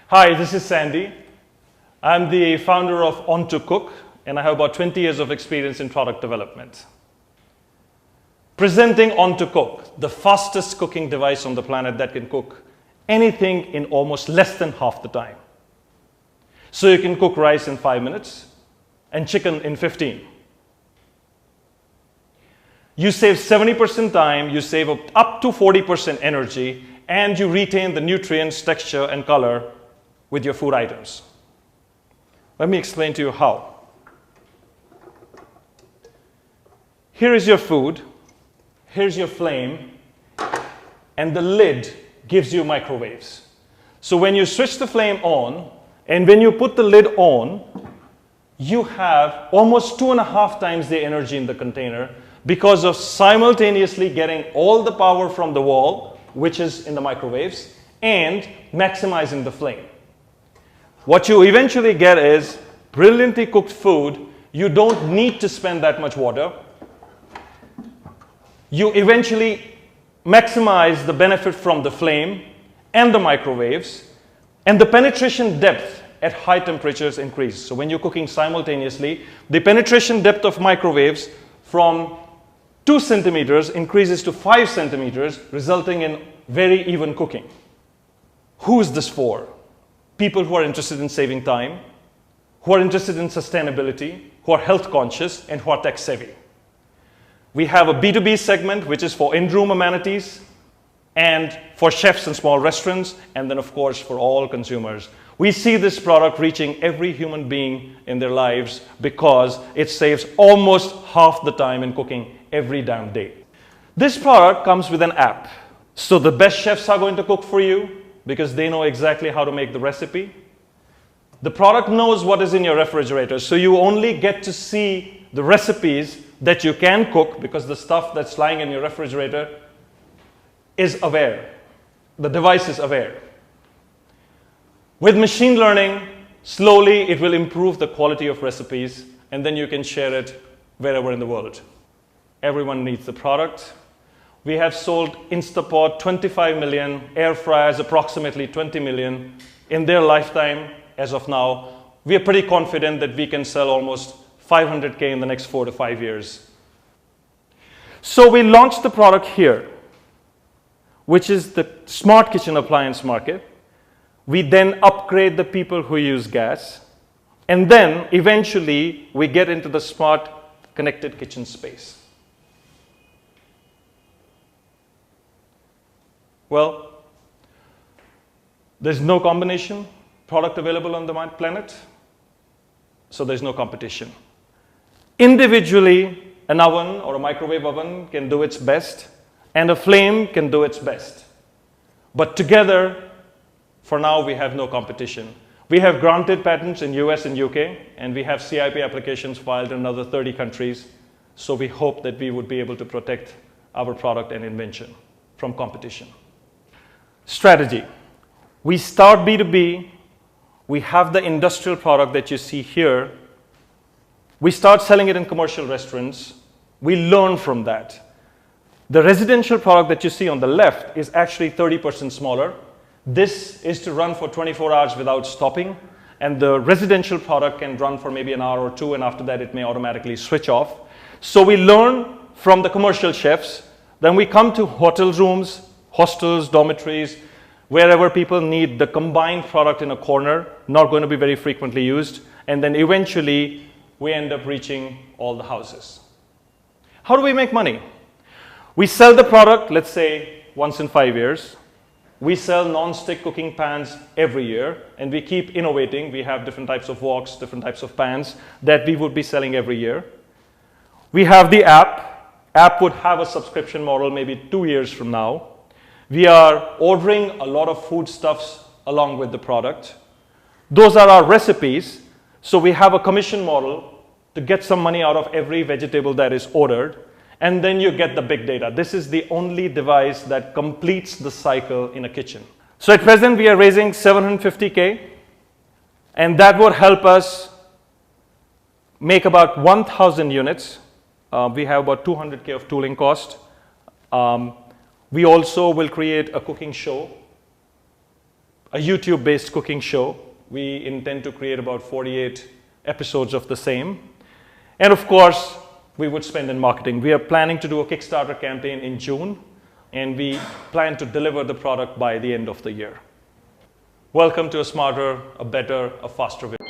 Hi, this is Sandy. I'm the founder of ON2COOK, and I have about 20 years of experience in product development. Presenting ON2COOK, the fastest cooking device on the planet that can cook anything in almost less than half the time. So you can cook rice in 5 minutes and chicken in 15. You save 70% time, you save up to 40% energy, and you retain the nutrients, texture, and color with your food items. Let me explain to you how. Here is your food, here's your flame, and the lid gives you microwaves. So when you switch the flame on, and when you put the lid on, you have almost 2.5 times the energy in the container because of simultaneously getting all the power from the wall, which is in the microwaves, and maximizing the flame. What you eventually get is brilliantly cooked food. You don't need to spend that much water. You eventually maximize the benefit from the flame and the microwaves, and the penetration depth at high temperatures increase. So when you're cooking simultaneously, the penetration depth of microwaves from 2 centimeters increases to 5 centimeters, resulting in very even cooking. Who is this for? People who are interested in saving time, who are interested in sustainability, who are health conscious, and who are tech savvy. We have a B2B segment, which is for in-room amenities, and for chefs and small restaurants, and then of course for all consumers. We see this product reaching every human being in their lives because it saves almost half the time in cooking every damn day. This product comes with an app. So the best chefs are going to cook for you because they know exactly how to make the recipe. The product knows what is in your refrigerator, so you only get to see the recipes that you can cook because the stuff that's lying in your refrigerator is aware. The device is aware. With machine learning, slowly it will improve the quality of recipes, and then you can share it wherever in the world. Everyone needs the product. We have sold Instapot 25 million, air fryers approximately 20 million in their lifetime as of now. We are pretty confident that we can sell almost 500K in the next 4 to 5 years. So we launched the product here, which is the smart kitchen appliance market. We then upgrade the people who use gas, and then eventually we get into the smart connected kitchen space. Well, there's no combination product available on the planet, so there's no competition. Individually, an oven or a microwave oven can do its best, and a flame can do its best. But together, for now, we have no competition. We have granted patents in US and UK, and we have CIP applications filed in another 30 countries. So we hope that we would be able to protect our product and invention from competition. Strategy. We start B2B. We have the industrial product that you see here. We start selling it in commercial restaurants. We learn from that. The residential product that you see on the left is actually 30% smaller. This is to run for 24 hours without stopping, and the residential product can run for maybe an hour or two, and after that it may automatically switch off. So we learn from the commercial chefs, then we come to hotel rooms, hostels, dormitories, wherever people need the combined product in a corner, not going to be very frequently used, and then eventually we end up reaching all the houses. How do we make money? We sell the product, let's say, once in 5 years. We sell non-stick cooking pans every year, and we keep innovating. We have different types of woks, different types of pans that we would be selling every year. We have the app. App would have a subscription model maybe 2 years from now. We are ordering a lot of foodstuffs along with the product. Those are our recipes. So we have a commission model to get some money out of every vegetable that is ordered. And then you get the big data. This is the only device that completes the cycle in a kitchen. So at present, we are raising 750K, and that would help us make about 1,000 units. We have about 200K of tooling cost. We also will create a cooking show a YouTube-based cooking show. We intend to create about 48 episodes of the same. And of course, we would spend in marketing. We are planning to do a Kickstarter campaign in June, and we plan to deliver the product by the end of the year. Welcome to a smarter, a better, a faster way.